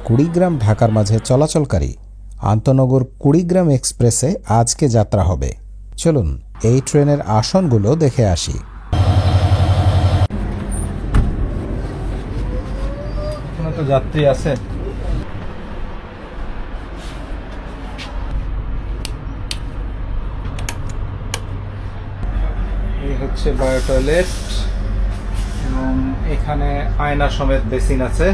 কুড়িগ্রাম ঢাকার মাঝে চলাচলকারী আন্তনগর কুড়িগ্রাম এক্সপ্রেসে আজকে যাত্রা হবে। চলুন এই ট্রেনের আসনগুলো দেখে আসি। তো যাত্রী আছে, এই হচ্ছে বায়ো টয়লেট এবং এখানে আয়না সমেত বেসিন আছে।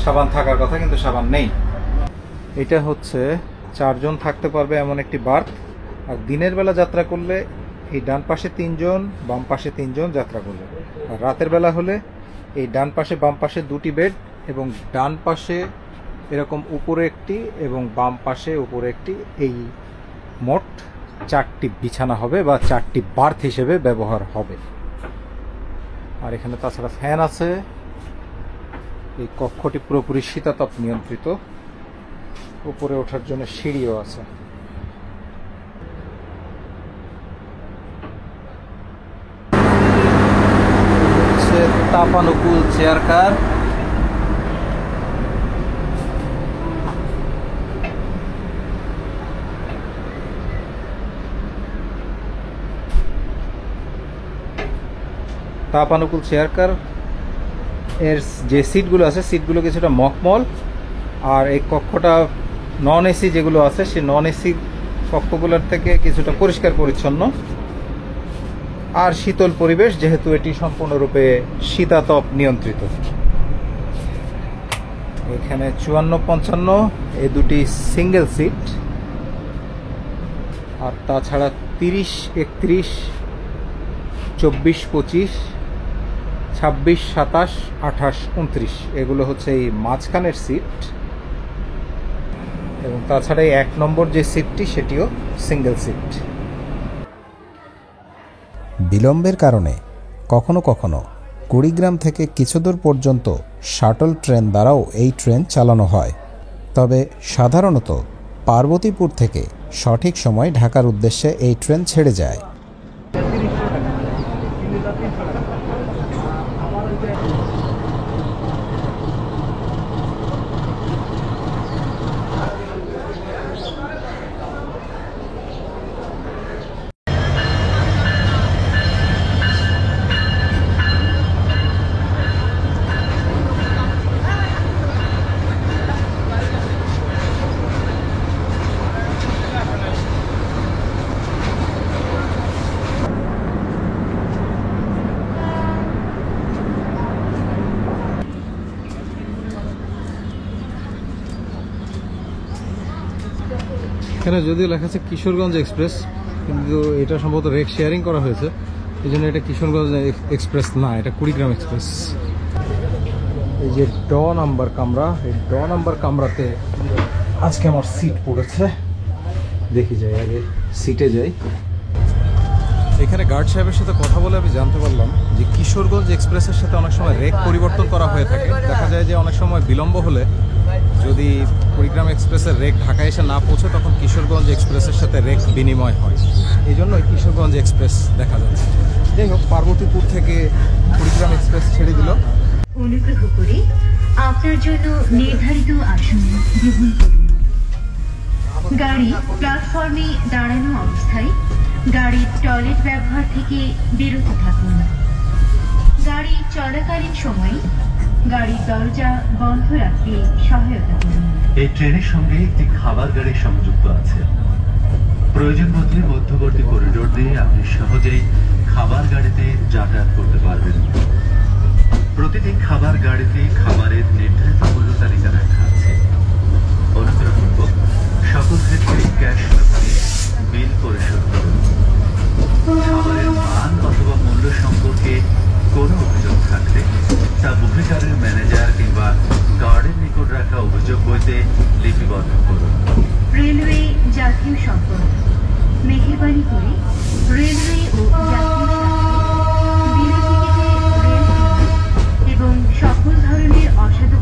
সাবান থাকার কথা কিন্তু সাবান নেই। এটা হচ্ছে 4 জন থাকতে পারবে এমন একটি বার্থ। আর দিনের বেলা যাত্রা করলে এই ডান পাশে 3 জন, বাম পাশে 3 জন যাত্রা করবে। আর রাতের বেলা হলে এই ডান পাশে বাম পাশে 2টি বেড এবং ডান পাশে এরকম উপরে একটি এবং বাম পাশে উপরে একটি, এই মোট 4টি বিছানা হবে বা 4টি বার্থ হিসেবে ব্যবহার হবে। আর এখানে তাছাড়া ফ্যান আছে। এই কক্ষটি পুরোপুরি শীতাতপ নিয়ন্ত্রিত। উপরে ওঠার জন্য সিঁড়িও আছে। তাপানুকূল চেয়ার কার। তাপানুকূল চেয়ার কার এর যে সিটগুলো আছে সিটগুলো কিছুটা মখমল। আর এই কক্ষটা নন এসি যেগুলো আছে সেই নন এসি কক্ষগুলোর থেকে কিছুটা পরিষ্কার পরিচ্ছন্ন আর শীতল পরিবেশ, যেহেতু এটি সম্পূর্ণরূপে শীতাতপ নিয়ন্ত্রিত। এখানে 54-55 এই দুটি সিঙ্গেল সিট। আর তাছাড়া 30-31, 24-25, 26-27, 28-29 এগুলো হচ্ছে এই মাঝখানের সিট। এবং তাছাড়া এই 1 নম্বর যে সিটটি সেটিও সিঙ্গেল সিট। বিলম্বের কারণে কখনো কখনো কুড়িগ্রাম থেকে কিছু দূর পর্যন্ত শাটল ট্রেন দ্বারাও এই ট্রেন চালানো হয়। তবে সাধারণত পার্বতীপুর থেকে সঠিক সময় ঢাকার উদ্দেশ্যে এই ট্রেন ছেড়ে যায়। এখানে যদিও লেখা আছে কিশোরগঞ্জ এক্সপ্রেস, কিন্তু এটা সম্ভবত রেক শেয়ারিং করা হয়েছে, এই জন্য এটা কিশোরগঞ্জ এক্সপ্রেস না, এটা কুড়িগ্রাম এক্সপ্রেস। এই যে নাম্বার কামরা, এই নাম্বার কামরাতে আজকে আমার সিট পড়েছে। দেখি যাই, আগে সিটে যাই। এখানে গার্ড সাহেবের সাথে কথা বলে আমি জানতে পারলাম যে কিশোরগঞ্জ এক্সপ্রেসের সাথে অনেক সময় রেক পরিবর্তন করা হয়ে থাকে। দেখা যায় যে অনেক সময় বিলম্ব হলে যদি কুড়িগ্রাম এক্সপ্রেসের রেক ঢাকায় এসে না পৌঁছে, তখন কিশোরগঞ্জ এক্সপ্রেসের সাথে রেক বিনিময় হয়। এই জন্যই কিশোরগঞ্জ এক্সপ্রেস দেখা যাচ্ছে। যাই হোক, পার্বতীপুর থেকে কুড়িগ্রাম এক্সপ্রেস ছেড়ে দিল। অনুগ্রহ করে আপনার জন্য নির্ধারিত আসন গ্রহণ করুন। গাড়ি প্ল্যাটফর্মে দাঁড়ানো অবস্থায় গাড়ির টয়লেট ব্যবহার থেকে বিরত থাকুন। গাড়ি চলাকালীন সময়ে গাড়ির দরজা বন্ধ রাখতে সহায়তা করুন। এই ট্রেনের সঙ্গে একটি খাবার গাড়ি সংযুক্ত আছে। প্রয়োজন মধ্যে মধ্যবর্তী করিডোর দিয়ে আপনি সহজেই খাবার গাড়িতে যাতায়াত করতে পারবেন। প্রতিটি খাবার গাড়িতে খাবারের নির্ধারিত মূল্য তালিকা রাখা আছে। অনুগ্রহপূর্বক সকল ক্ষেত্রে ক্যাশ ব্যবহারে বিল পরিশোধ করুন। খাবারের মান অথবা মূল্য সম্পর্কে কোনো অভিযোগ থাকলে তা বুকিংকারের ম্যানেজার কিংবা গার্ডের নিকট রাখা অভিযোগ বইতে লিপিবদ্ধ করুন। রেলওয়ে জাতীয় সম্পদ, মেহেরবানি করে রেলওয়ে ও জাতীয় এবং সকল ধরনের অসাধু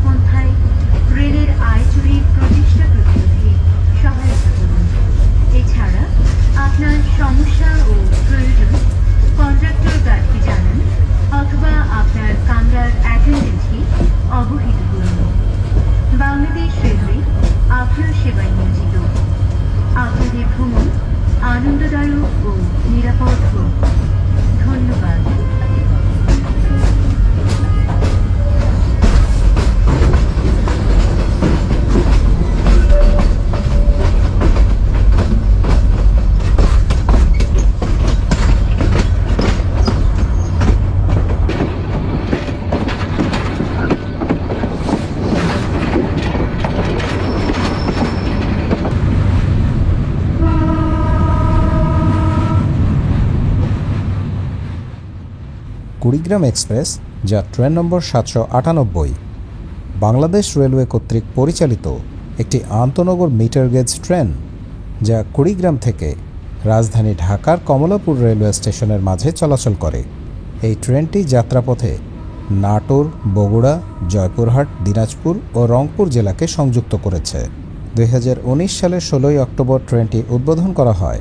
কুড়িগ্রাম এক্সপ্রেস, যা ট্রেন নম্বর 798, বাংলাদেশ রেলওয়ে কর্তৃক পরিচালিত একটি আন্তনগর মিটার গেজ ট্রেন, যা কুড়িগ্রাম থেকে রাজধানী ঢাকার কমলাপুর রেলওয়ে স্টেশনের মাঝে চলাচল করে। এই ট্রেনটি যাত্রাপথে নাটোর, বগুড়া, জয়পুরহাট, দিনাজপুর ও রংপুর জেলাকে সংযুক্ত করেছে। 2019 সালের 16 অক্টোবর ট্রেনটি উদ্বোধন করা হয়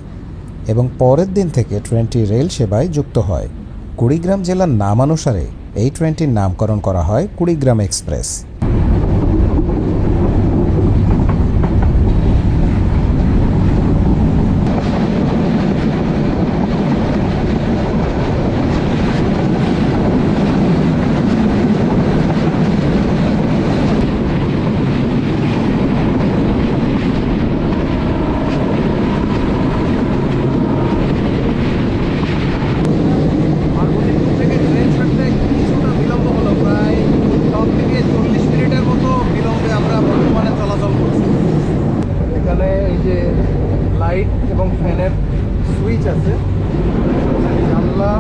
এবং পরের দিন থেকে ট্রেনটি রেল সেবায় যুক্ত হয়। কুড়িগ্রাম জেলার নামানুসারে এই ট্রেনটির নামকরণ করা হয় কুড়িগ্রাম এক্সপ্রেস। লাইট এবং ফ্যানের সুইচ আছে, জানলা,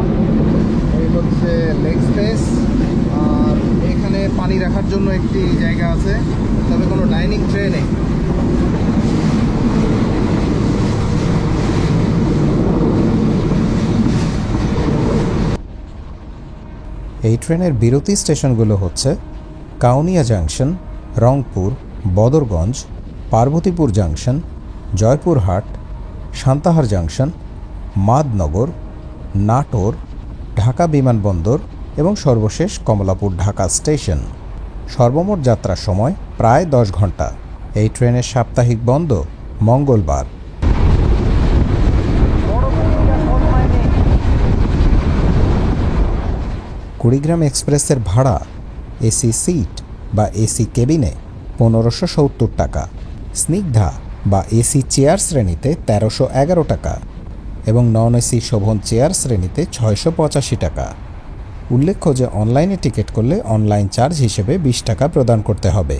এই হচ্ছে লেগ স্পেস, আর এখানে পানি রাখার জন্য একটি জায়গা আছে, তবে কোনো ডাইনিং ট্রে নেই। এই ট্রেনের বিরতি স্টেশনগুলো হচ্ছে Kaunia junction, Rangpur, Badarganj, Parbatipur junction, Joypurhat, Santahar junction, Madanagar, Natore, Dhaka বিমানবন্দর এবং সর্বশেষ কমলাপুর ঢাকা স্টেশন। সর্বমোট যাত্রার সময় প্রায় 10 ঘন্টা। এই ট্রেনের সাপ্তাহিক বন্ধ মঙ্গলবার। কুড়িগ্রাম এক্সপ্রেসের ভাড়া এসি সিট বা এসি কেবিনে 1570 টাকা, স্নিগ্ধা বা এসি চেয়ার শ্রেণীতে 1311 টাকা এবং নন এসি শোভন চেয়ার শ্রেণীতে 685 টাকা। উল্লেখ্য যে অনলাইনে টিকিট করলে অনলাইন চার্জ হিসেবে 20 টাকা প্রদান করতে হবে।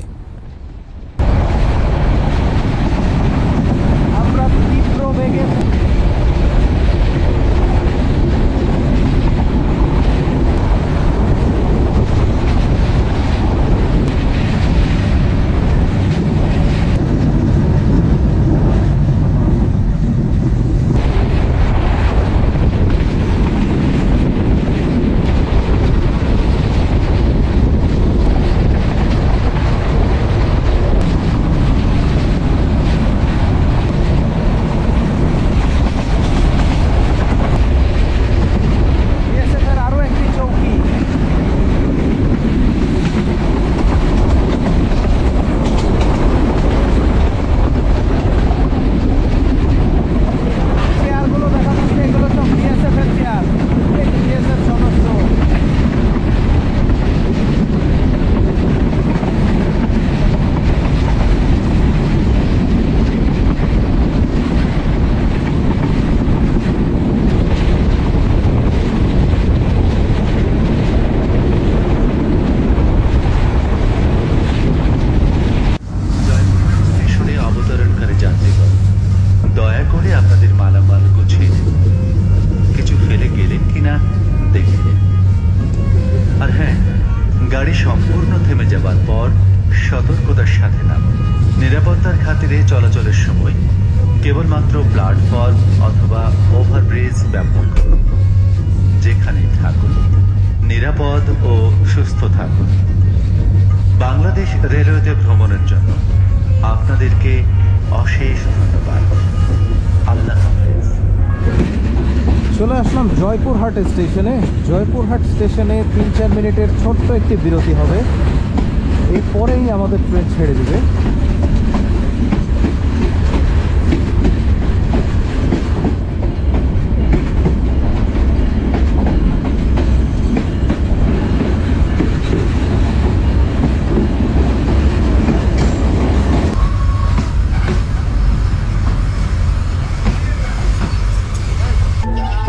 গাড়ি সম্পূর্ণ থেমে যাবার পর সতর্কতার সাথে নামুন। নিরাপত্তার খাতিরে চলাচলের সময় কেবলমাত্র প্ল্যাটফর্ম অথবা ওভারব্রিজ ব্যবহার করুন। যেখানে থাকুন নিরাপদ ও সুস্থ থাকুন। বাংলাদেশ রেলওয়েতে ভ্রমণের জন্য আপনাদেরকে অশেষ ধন্যবাদ। আল্লাহ হাফেজ। চলে আসলাম জয়পুরহাট স্টেশনে। জয়পুরহাট স্টেশনে 3-4 মিনিটের ছোট্ট একটি বিরতি হবে, এরপরেই আমাদের ট্রেন ছেড়ে দেবে।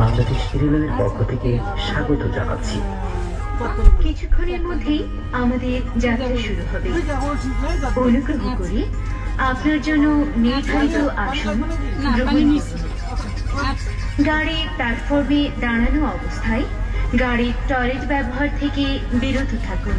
বাংলাদেশ রেলওয়ের পক্ষ থেকে স্বাগত জানাচ্ছি। কিছুক্ষণের মধ্যেই আমাদের যাত্রা শুরু হবে। অনুগ্রহ করে আপনার জন্য নির্ধারিত আসন গ্রহণ করুন। গাড়ি প্ল্যাটফর্মে দাঁড়ানো অবস্থায় গাড়ির টয়লেট ব্যবহার থেকে বিরত থাকুন।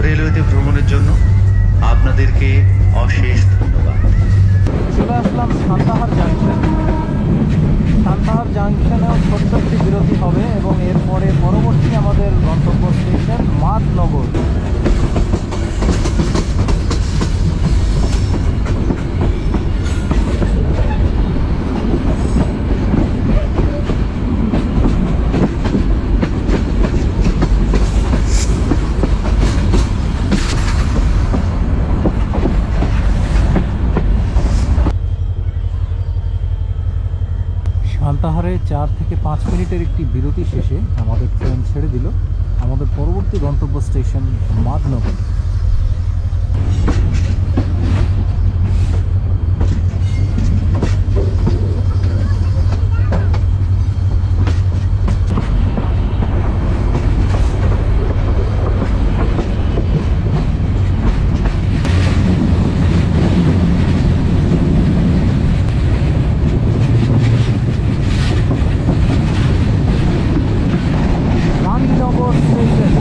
রেলওয়েতে ভ্রমণের জন্য আপনাদেরকে অশেষ ধন্যবাদ। চলে আসলাম সান্তাহার জাংশন। সান্তাহার জাংশনেও ছোট্ট একটি বিরতি হবে এবং এরপরে পরবর্তী আমাদের গন্তব্য স্টেশন মাদনগর। সান্তাহারে 4 থেকে 5 মিনিটের একটি বিরতি শেষে আমাদের ট্রেন ছেড়ে দিল আমাদের পরবর্তী গন্তব্য স্টেশন মাদনগর। রানীনগর স্টেশন।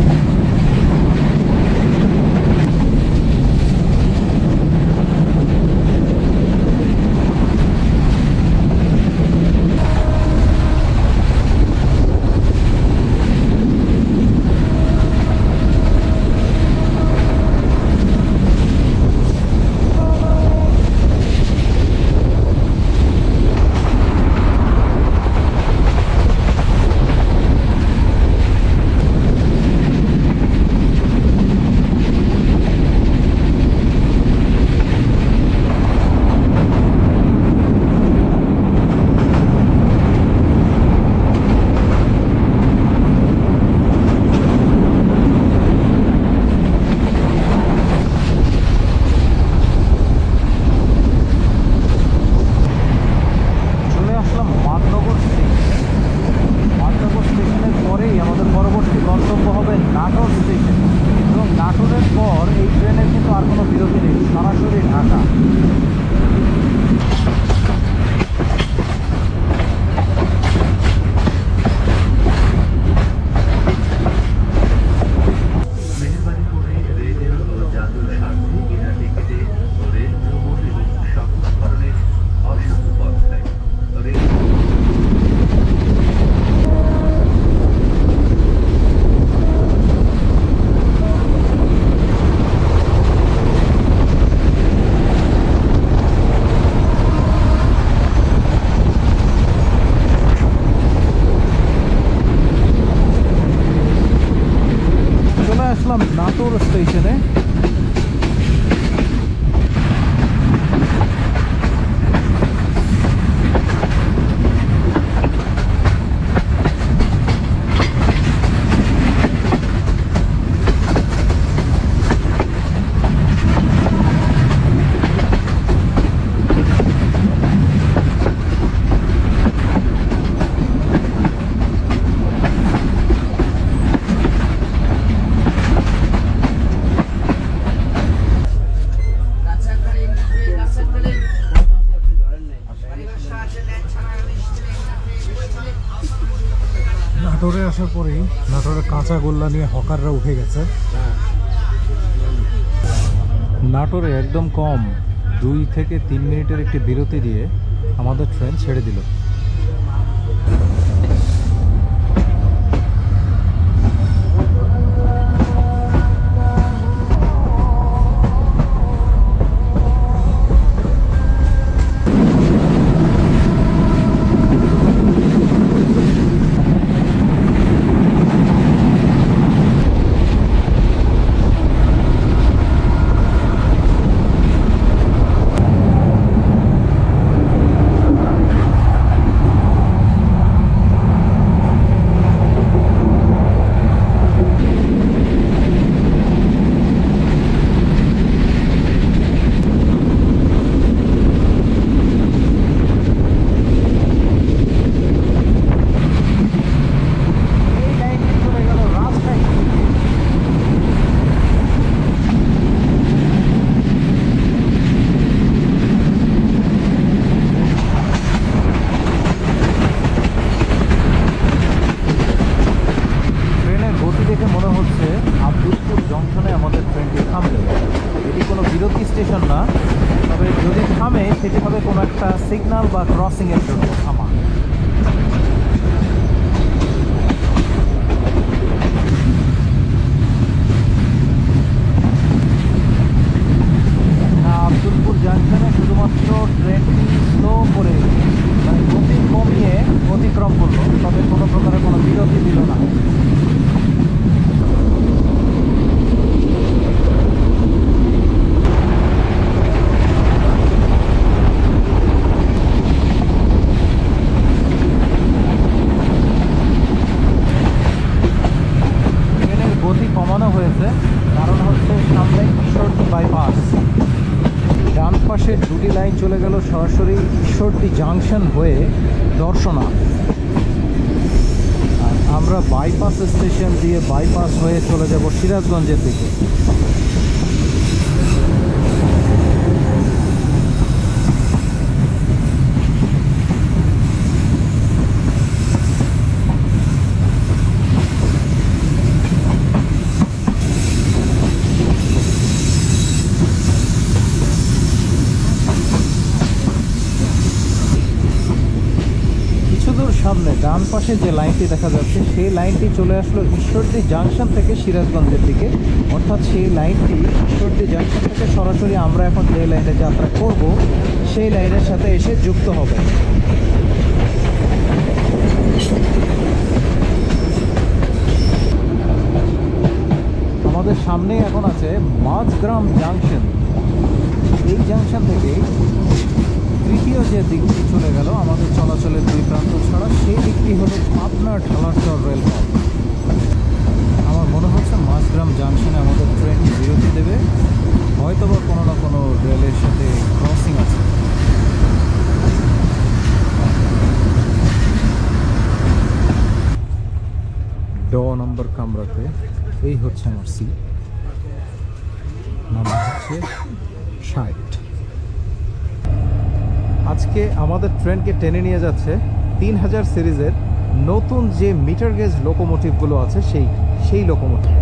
স্টেশনে। নাটোরে আসার পরেই নাটোরের কাঁচা গোল্লা নিয়ে হকাররা উঠে গেছে। নাটোরে একদম কম 2 থেকে 3 মিনিটের একটি বিরতি দিয়ে আমাদের ট্রেন ছেড়ে দিল। স্টেশন না, তবে যদি থামে সেটি হবে কোনো একটা সিগন্যাল বা ক্রসিংয়ের জন্য থামা। আব্দুলপুর জাংশনে শুধুমাত্র ট্রেনটি স্লো করে মানে গতি কমিয়ে অতিক্রম করলো, তবে কোনো প্রকারের কোনো বিরতি দিল না। কমানো হয়েছে কারণ হচ্ছে সামনে ঈশ্বরদী বাইপাস, ডান পাশের দুটি লাইন চলে গেল সরাসরি ঈশ্বরদী জাংশন হয়ে দর্শনা, আর আমরা বাইপাস স্টেশন দিয়ে বাইপাস হয়ে চলে যাব সিরাজগঞ্জের দিকে। সামনে ডান পাশে যে লাইনটি দেখা যাচ্ছে সেই লাইনটি চলে আসলো ঈশ্বরদী জাংশন থেকে সিরাজগঞ্জের দিকে, অর্থাৎ সেই লাইনটি ঈশ্বরদী জাংশন থেকে সরাসরি আমরা এখন যে লাইনে যাত্রা করব সেই লাইনের সাথে এসে যুক্ত হবে। আমাদের সামনেই এখন আছে মাঝগ্রাম জাংশন। এই জাংশন থেকে তৃতীয় যে দিকটি চলে গেল আমাদের চলাচলের দুই প্রান্ত ছাড়া, সেই দিকটি হলো পাবনা ঢালারচর রেলপথ। আমার মনে হচ্ছে মাঝগ্রাম জাংশনে আমাদের ট্রেন বিরতি দেবে, হয়তোবা কোনো না কোনো রেলের সাথে ক্রসিং আছে। নম্বর কামরাতে এই হচ্ছে আমার সিট, নাম্বার হচ্ছে 60। আজকে আমাদের ট্রেনকে টেনে নিয়ে যাচ্ছে 3000 সিরিজের নতুন যে মিটার গেজ লোকোমোটিভগুলো আছে সেই লোকোমোটিভ।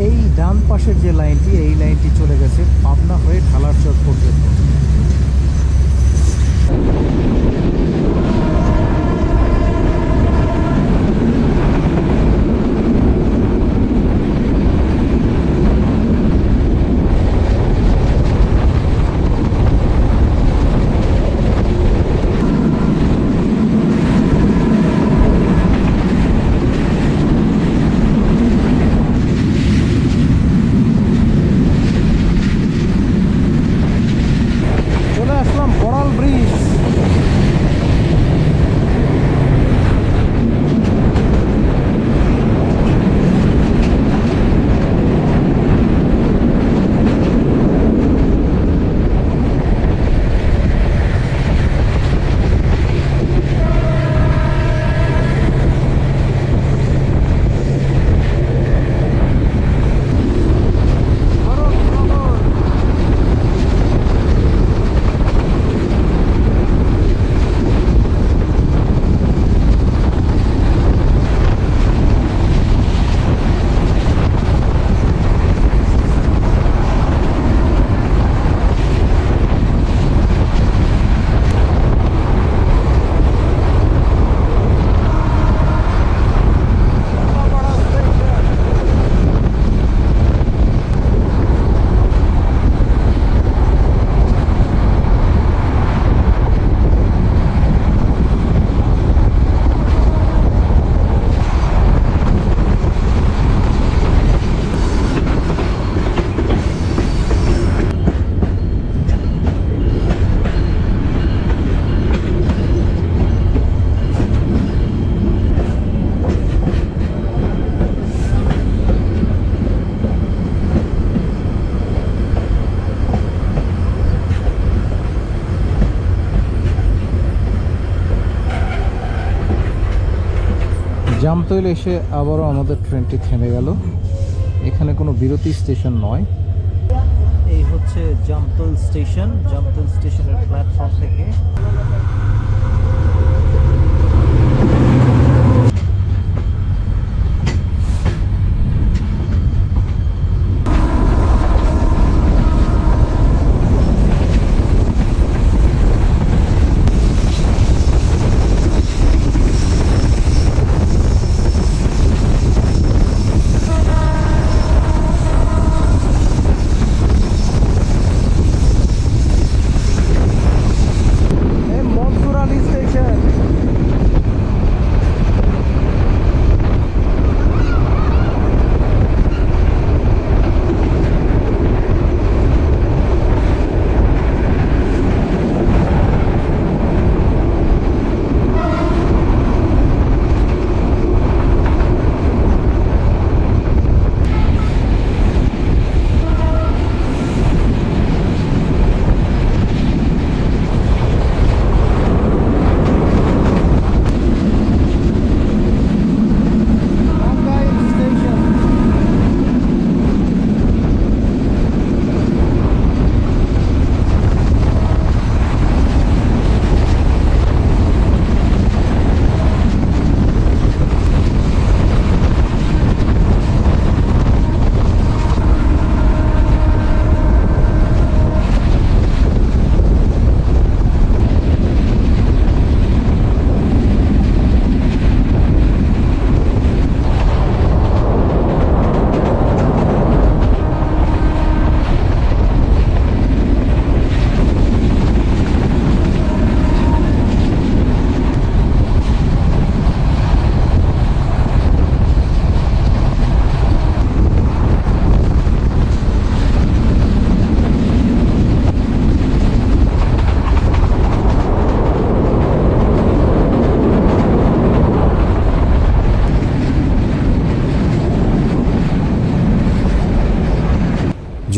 এই ডান পাশের যে লাইনটি, এই লাইনটি চলে গেছে পাবনা হয়ে ঢালারচর পর্যন্ত। জামতৈল এসে আবারও আমাদের ট্রেনটি থেমে গেল। এখানে কোনো বিরতি স্টেশন নয়। এই হচ্ছে জামতৈল স্টেশন। জামতৈল স্টেশনের প্ল্যাটফর্ম থেকে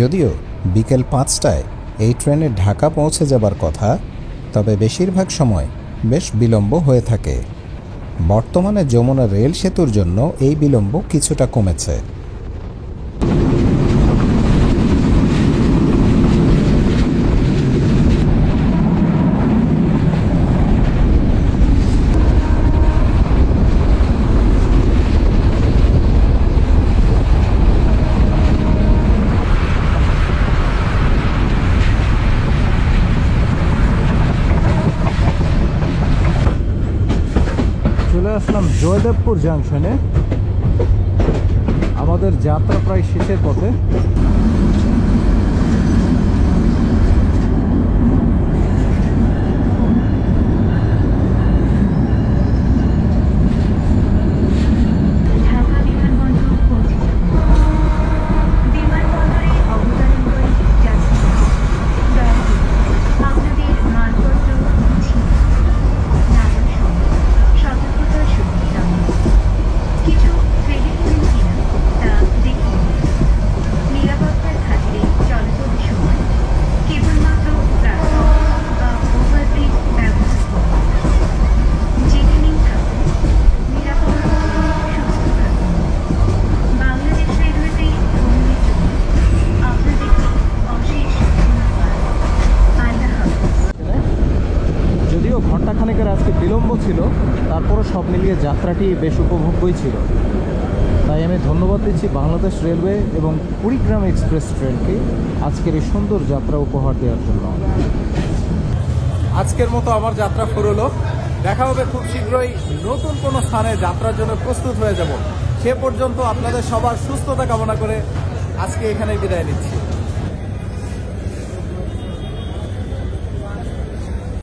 যদিও বিকেল 5টায় এই ট্রেনে ঢাকা পৌঁছে যাবার কথা, তবে বেশিরভাগ সময় বেশ বিলম্ব হয়ে থাকে। বর্তমানে যমুনা রেল সেতুর জন্য এই বিলম্ব কিছুটা কমেছে। চলে আসলাম জয়দেবপুর জাংশনে। আমাদের যাত্রা প্রায় শেষের পথে। ঢাকা বিমানবন্দর পৌঁছে যাব। বিমানবন্দরে অবতরণ করে যাত্রীরা দয়া করে আপনাদের মালপত্র গুছিয়ে নামার সময় সতর্কতার সহিত নামান। কিছু ক্রেডিট কিনা তা দেখে নিন। নিরাপত্তার খাতিরে চলাচলের সময় কেবলমাত্র প্ল্যাটফর্ম বা ওভারব্রিজ ব্যবহার করুন। জেনে নিন থাকুন নিরাপদ থাকুন, সুস্থ থাকুন। বাংলাদেশ রেলওয়েতে ভ্রমণের জন্য আপনাদেরকে অশেষ ধন্যবাদ। আল্লাহ হাফেজ। যদিও ঘণ্টাখানেকের আজকে বিলম্ব ছিল, তারপরও সব মিলিয়ে যাত্রাটি বেশ উপভোগ্যই ছিল। তাই আমি ধন্যবাদ দিচ্ছি বাংলাদেশ রেলওয়ে এবং কুড়িগ্রাম এক্সপ্রেস ট্রেনকে আজকের এই সুন্দর যাত্রা উপহার দেওয়ার জন্য। আজকের মতো আমার যাত্রা ফুরলো। দেখা হবে খুব শীঘ্রই নতুন কোনো স্থানে যাত্রার জন্য প্রস্তুত হয়ে যাব। সে পর্যন্ত আপনাদের সবার সুস্থতা কামনা করে আজকে এখানে বিদায় নিচ্ছি।